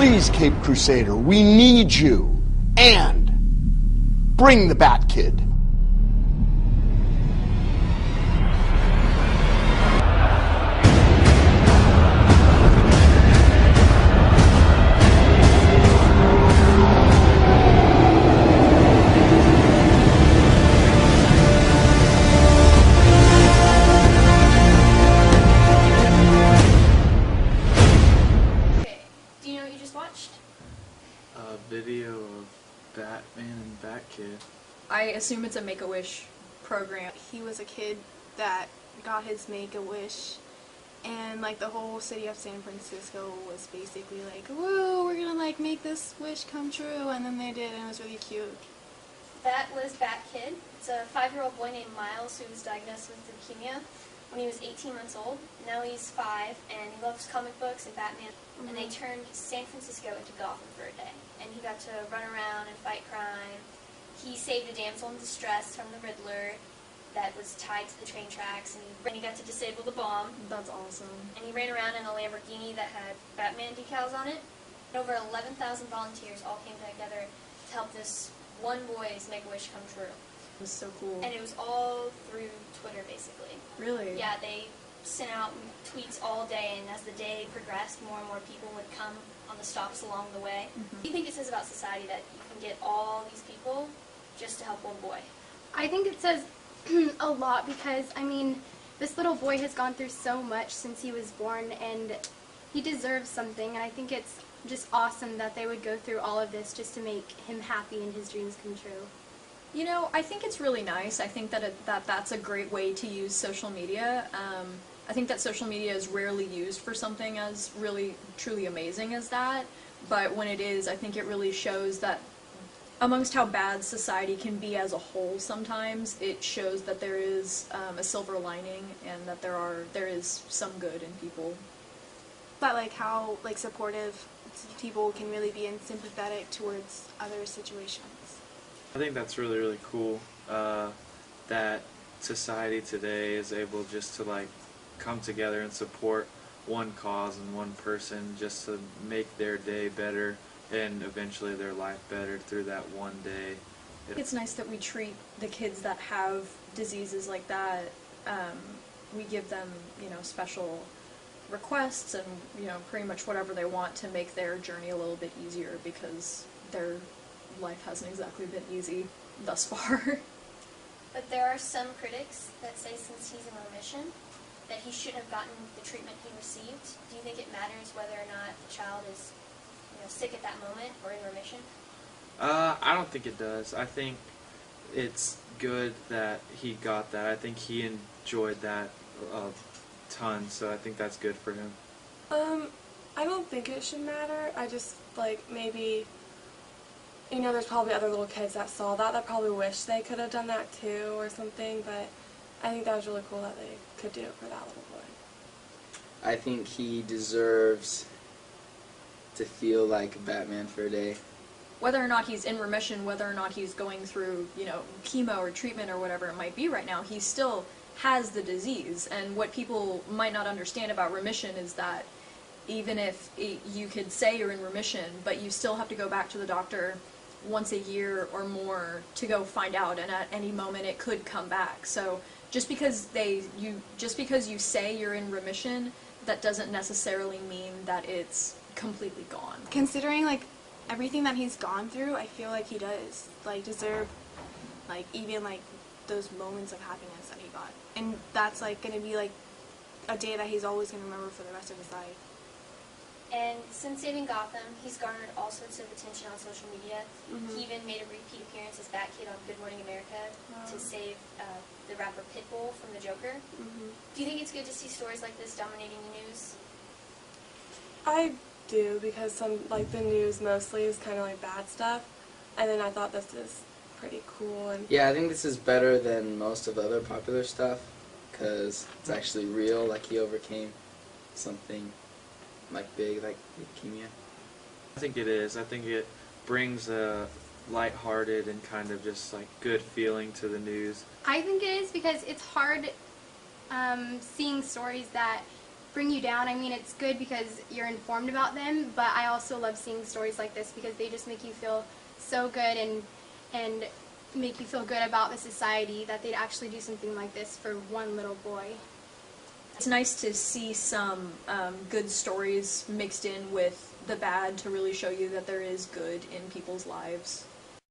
Please, Cape Crusader, we need you. And bring the Bat Kid. Video of Batman and Batkid. I assume it's a Make-A-Wish program. He was a kid that got his Make-A-Wish, and like the whole city of San Francisco was basically like, whoa, we're gonna like make this wish come true, and then they did, and it was really cute. That was Batkid. It's a 5-year-old boy named Miles who was diagnosed with leukemia when he was 18 months old. Now he's 5, and he loves comic books and Batman. And they turned San Francisco into Gotham for a day. And he got to run around and fight crime. He saved a damsel in distress from the Riddler that was tied to the train tracks, and he got to disable the bomb. That's awesome. And he ran around in a Lamborghini that had Batman decals on it. Over 11,000 volunteers all came together to help this one boy's Make-A-Wish come true. It was so cool. And it was all through Twitter, basically. Really? Yeah, they sent out tweets all day, and as the day progressed, more and more people would come on the stops along the way. What do you think it says about society that you can get all these people just to help one boy? I think it says a lot because, I mean, this little boy has gone through so much since he was born, and he deserves something, and I think it's just awesome that they would go through all of this just to make him happy and his dreams come true. You know, I think it's really nice. I think that that's a great way to use social media. I think that social media is rarely used for something as really, truly amazing as that. But when it is, I think it really shows that amongst how bad society can be as a whole sometimes, it shows that there is a silver lining and that there is some good in people. But like how like supportive people can really be and sympathetic towards other situations. I think that's really, really cool that society today is able just to like come together and support one cause and one person just to make their day better and eventually their life better through that one day. It's nice that we treat the kids that have diseases like that, we give them, you know, special requests and, you know, pretty much whatever they want to make their journey a little bit easier because their life hasn't exactly been easy thus far. But there are some critics that say since he's in remission that he shouldn't have gotten the treatment he received. Do you think it matters whether or not the child is, you know, sick at that moment or in remission? I don't think it does. I think it's good that he got that. I think he enjoyed that a ton, so I think that's good for him. I don't think it should matter. I just, like, maybe, you know, there's probably other little kids that saw that probably wish they could have done that too or something, but I think that was really cool that they could do it for that little boy. I think he deserves to feel like Batman for a day. Whether or not he's in remission, whether or not he's going through, you know, chemo or treatment or whatever it might be right now, he still has the disease. And what people might not understand about remission is that even if you could say you're in remission, but you still have to go back to the doctor once a year or more to go find out, and at any moment it could come back. So just because you say you're in remission, that doesn't necessarily mean that it's completely gone. Considering like everything that he's gone through, I feel like he does like deserve like even like those moments of happiness that he got, and that's like gonna be like a day that he's always gonna remember for the rest of his life. And since saving Gotham, he's garnered all sorts of attention on social media. He even made a repeat appearance as Batkid on Good Morning America to save the rapper Pitbull from the Joker. Do you think it's good to see stories like this dominating the news? I do, because like the news mostly is kind of like bad stuff, and then I thought this is pretty cool. And yeah, I think this is better than most of the other popular stuff because it's actually real. Like he overcame something like big, like leukemia. I think it is. I think it brings a lighthearted and kind of just like good feeling to the news. I think it is because it's hard seeing stories that bring you down. I mean, it's good because you're informed about them, but I also love seeing stories like this because they just make you feel so good and make you feel good about the society that they'd actually do something like this for one little boy. It's nice to see some good stories mixed in with the bad to really show you that there is good in people's lives.